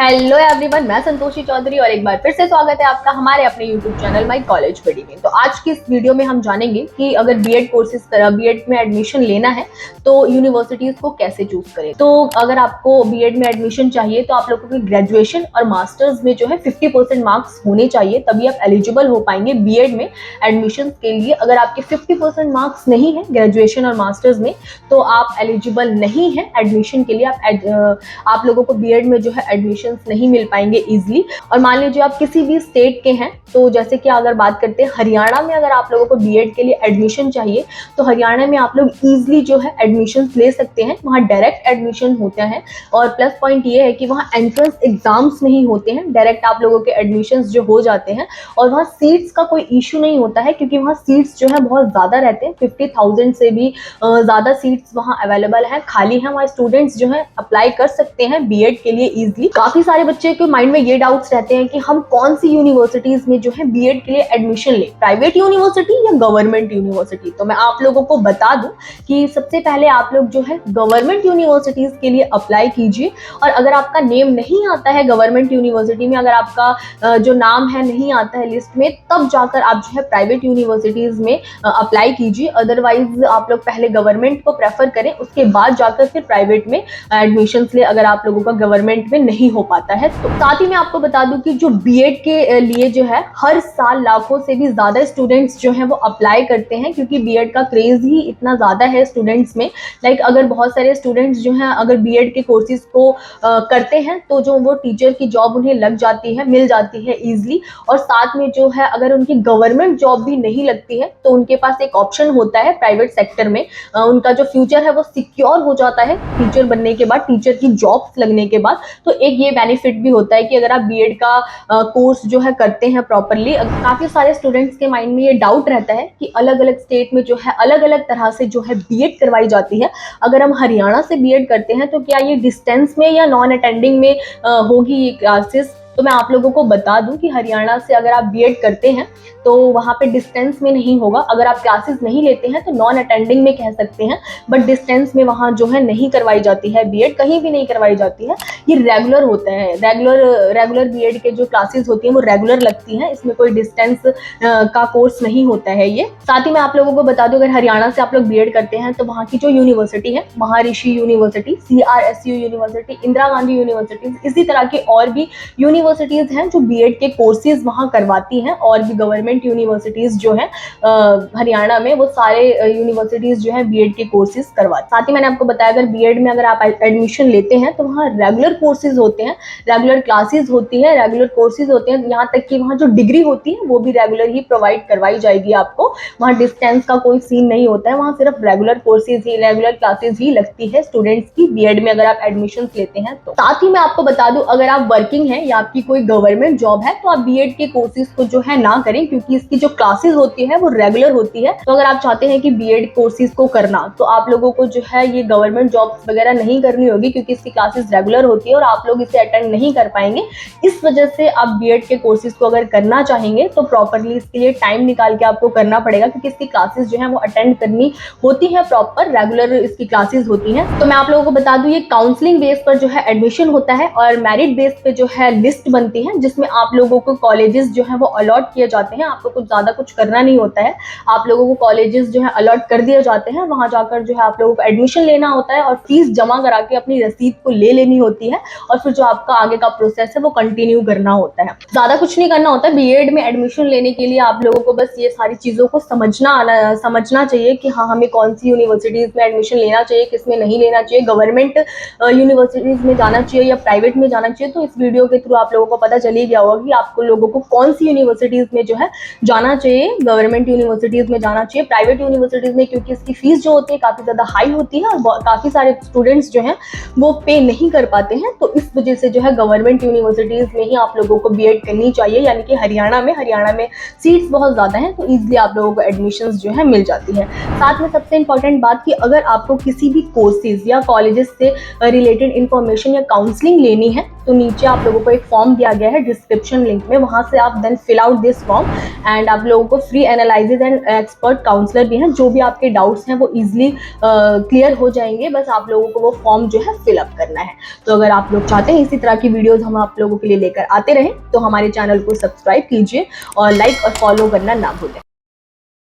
Hello everyone, मैं संतोषी चौधरी और एक बार फिर से स्वागत है आपका हमारे अपने यूट्यूब चैनल माई कॉलेज पढ़ी में। तो आज की इस वीडियो में हम जानेंगे कि अगर बीएड कोर्सेज बीएड में एडमिशन लेना है तो यूनिवर्सिटीज को कैसे चूज करें। तो अगर आपको बीएड में एडमिशन चाहिए तो आप लोगों की ग्रेजुएशन और मास्टर्स में जो है 50% मार्क्स होने चाहिए, तभी आप एलिजिबल हो पाएंगे बीएड में एडमिशन के लिए। अगर आपके 50% मार्क्स नहीं है ग्रेजुएशन और मास्टर्स में तो आप एलिजिबल नहीं है एडमिशन के लिए। आप लोगों को बीएड में जो है एडमिशन नहीं मिल पाएंगे इजीली। और मान लीजिए आप किसी भी स्टेट के हैं, तो जैसे कि अगर बात करते हैं हरियाणा में, अगर आप लोगों को बीएड के लिए एडमिशन चाहिए तो हरियाणा में आप लोग इजीली जो है एडमिशन ले सकते हैं। वहाँ डायरेक्ट एडमिशन होता है और प्लस पॉइंट ये है कि वहाँ एंट्रेंस एग्जाम्स नहीं होते हैं, डायरेक्ट आप लोगों के एडमिशन जो हो जाते हैं। और वहाँ सीट्स का कोई इशू नहीं होता है क्योंकि वहाँ सीट्स जो है बहुत ज़्यादा रहते हैं, 50,000 से भी ज़्यादा सीट्स वहाँ अवेलेबल है, खाली है। वहाँ स्टूडेंट्स जो है अप्लाई कर सकते हैं बीएड के लिए इजीली। काफ़ी सारे बच्चे के माइंड में ये डाउट्स रहते हैं कि हम कौन सी यूनिवर्सिटीज में जो है बीएड के लिए एडमिशन ले, प्राइवेट यूनिवर्सिटी या गवर्नमेंट यूनिवर्सिटी। तो मैं आप लोगों को बता दूं कि सबसे पहले आप लोग जो है गवर्नमेंट यूनिवर्सिटीज के लिए अप्लाई कीजिए। और अगर आपका नेम नहीं आता है गवर्नमेंट यूनिवर्सिटी में, अगर आपका जो नाम है नहीं आता है लिस्ट में, तब जाकर आप जो है प्राइवेट यूनिवर्सिटीज में अप्लाई कीजिए। अदरवाइज आप लोग पहले गवर्नमेंट को प्रेफर करें, उसके बाद जाकर फिर प्राइवेट में एडमिशन ले, अगर आप लोगों का गवर्नमेंट में नहीं हो पाता है। तो साथ ही मैं आपको बता दूं कि जो बीएड के लिए जो है हर साल लाखों से भी ज्यादा स्टूडेंट्स जो है वो अप्लाई करते हैं, क्योंकि बीएड का क्रेज ही इतना ज्यादा है स्टूडेंट्स में। अगर बहुत सारे स्टूडेंट्स जो हैं अगर बीएड के कोर्सेज को करते हैं तो जो वो टीचर की जॉब उन्हें लग जाती है, मिल जाती है इजीली। और साथ में जो है अगर उनकी गवर्नमेंट जॉब भी नहीं लगती है तो उनके पास एक ऑप्शन होता है प्राइवेट सेक्टर में, उनका जो फ्यूचर है वो सिक्योर हो जाता है टीचर बनने के बाद, टीचर की जॉब लगने के बाद। तो एक ये बेनिफिट भी होता है कि अगर आप बीएड का कोर्स जो है करते हैं प्रॉपरली। काफी सारे स्टूडेंट्स के माइंड में ये डाउट रहता है कि अलग अलग स्टेट में जो है अलग अलग तरह से जो है बीएड करवाई जाती है। अगर हम हरियाणा से बीएड करते हैं तो क्या ये डिस्टेंस में या नॉन अटेंडिंग में होगी ये क्लासेस। तो मैं आप लोगों को बता दूं कि हरियाणा से अगर आप बीएड करते हैं तो वहाँ पे डिस्टेंस में नहीं होगा। अगर आप क्लासेस नहीं लेते हैं तो नॉन अटेंडिंग में कह सकते हैं, बट डिस्टेंस में वहाँ जो है नहीं करवाई जाती है बीएड, कहीं भी नहीं करवाई जाती है। ये रेगुलर होता है, रेगुलर बीएड के जो क्लासेस होती हैं वो रेगुलर लगती हैं, इसमें कोई डिस्टेंस का कोर्स नहीं होता है ये। साथ ही मैं आप लोगों को बता दूं, अगर हरियाणा से आप लोग बीएड करते हैं तो वहाँ की जो यूनिवर्सिटी है, महर्षि university, CRSU university, Indira Gandhi university, इसी तरह के और भी यूनिवर्सिटीज हैं जो बीएड के कोर्सेज वहाँ करवाती हैं। और भी गवर्नमेंट यूनिवर्सिटीज जो है हरियाणा में, वो सारे यूनिवर्सिटीज जो है बीएड के कोर्सेज करवाती। साथ ही मैंने आपको बताया अगर बीएड में अगर आप एडमिशन लेते हैं तो वहाँ रेगुलर कोर्सेज होते हैं, रेगुलर क्लासेस होती हैं, रेगुलर कोर्सेज होते हैं, यहाँ तक कि वहाँ जो डिग्री होती है वो भी रेगुलर ही प्रोवाइड करवाई जाएगी आपको। वहाँ डिस्टेंस का कोई सीन नहीं होता है, वहाँ सिर्फ रेगुलर कोर्सेज ही, रेगुलर क्लासेज ही लगती है स्टूडेंट्स की बीएड में अगर आप एडमिशन लेते हैं तो। साथ ही मैं आपको बता दूं, अगर आप वर्किंग है या आपकी कोई गवर्नमेंट जॉब है तो आप बीएड के कोर्सेज को जो है ना करें, क्योंकि इसकी जो क्लासेस होती है वो रेगुलर होती है। तो अगर आप चाहते हैं कि बीएड कोर्सेज को करना तो आप लोगों को जो है ये गवर्नमेंट जॉब्स वगैरह नहीं करनी होगी, क्योंकि इसकी क्लासेस रेगुलर होती है और आप लोग इसे अटेंड नहीं कर पाएंगे। इस वजह से आप बीएड के कोर्सेज को अगर करना चाहेंगे तो प्रॉपरली इसके लिए टाइम निकाल के आपको करना पड़ेगा, क्योंकि इसकी क्लासेस जो है वो अटेंड करनी होती है, प्रॉपर रेगुलर इसकी क्लासेस होती हैं। तो मैं आप लोगों को बता दूं, ये काउंसलिंग बेस पर जो है एडमिशन होता है और मेरिट बेस पे जो है लिस्ट बनती है, जिसमें आप लोगों को कॉलेजेस जो है वो अलॉट किए जाते हैं। आपको कुछ ज्यादा कुछ करना नहीं होता है, आप लोगों को कॉलेजेस जो है अलॉट कर दिए जाते हैं, वहां जाकर जो है आप लोगों को एडमिशन लेना होता है और फीस जमा करा के अपनी रसीद को ले लेनी होती है। और फिर जो आपका आगे का प्रोसेस है वो कंटिन्यू करना होता है, ज्यादा कुछ नहीं करना होता है। बीएड में एडमिशन लेने के लिए आप लोगों को बस ये सारी चीजों को समझना चाहिए कि हाँ, हमें कौन सी यूनिवर्सिटीज में एडमिशन लेना चाहिए, किसमें नहीं लेना चाहिए, गवर्नमेंट यूनिवर्सिटीज में जाना चाहिए या प्राइवेट में जाना चाहिए। तो इस वीडियो के थ्रू आप लोगों को पता चल ही गया होगा कि आपको लोगों को कौन सी यूनिवर्सिटीज में जो है जाना चाहिए, गवर्नमेंट यूनिवर्सिटीज में जाना चाहिए, प्राइवेट यूनिवर्सिटीज में, क्योंकि इसकी फीस जो होती है काफी ज्यादा हाई होती है और काफी सारे स्टूडेंट्स जो हैं वो पे नहीं कर पाते हैं। तो इस वजह से जो है गवर्नमेंट यूनिवर्सिटीज में ही आप लोगों को बीएड करनी चाहिए, यानी कि हरियाणा में सीट्स बहुत ज्यादा हैं तो इजिली आप लोगों को एडमिशन जो है मिल जाती है। साथ में सबसे इंपॉर्टेंट बात कि अगर आपको किसी भी कोर्सेज या कॉलेजेस से रिलेटेड इंफॉर्मेशन या काउंसलिंग लेनी है तो नीचे आप लोगों को एक फॉर्म फॉर्म दिया गया है डिस्क्रिप्शन लिंक में, वहां से आप then fill out this form and आप लोगों को free analysis and expert counsellor भी हैं, जो भी आपके डाउट्स हैं वो इजीली क्लियर हो जाएंगे। बस आप लोगों को वो फॉर्म जो है फिल अप करना है। तो अगर आप लोग चाहते हैं इसी तरह की वीडियोस हम आप लोगों के लिए लेकर आते रहें तो हमारे चैनल को सब्सक्राइब कीजिए और लाइक और फॉलो करना ना भूलें।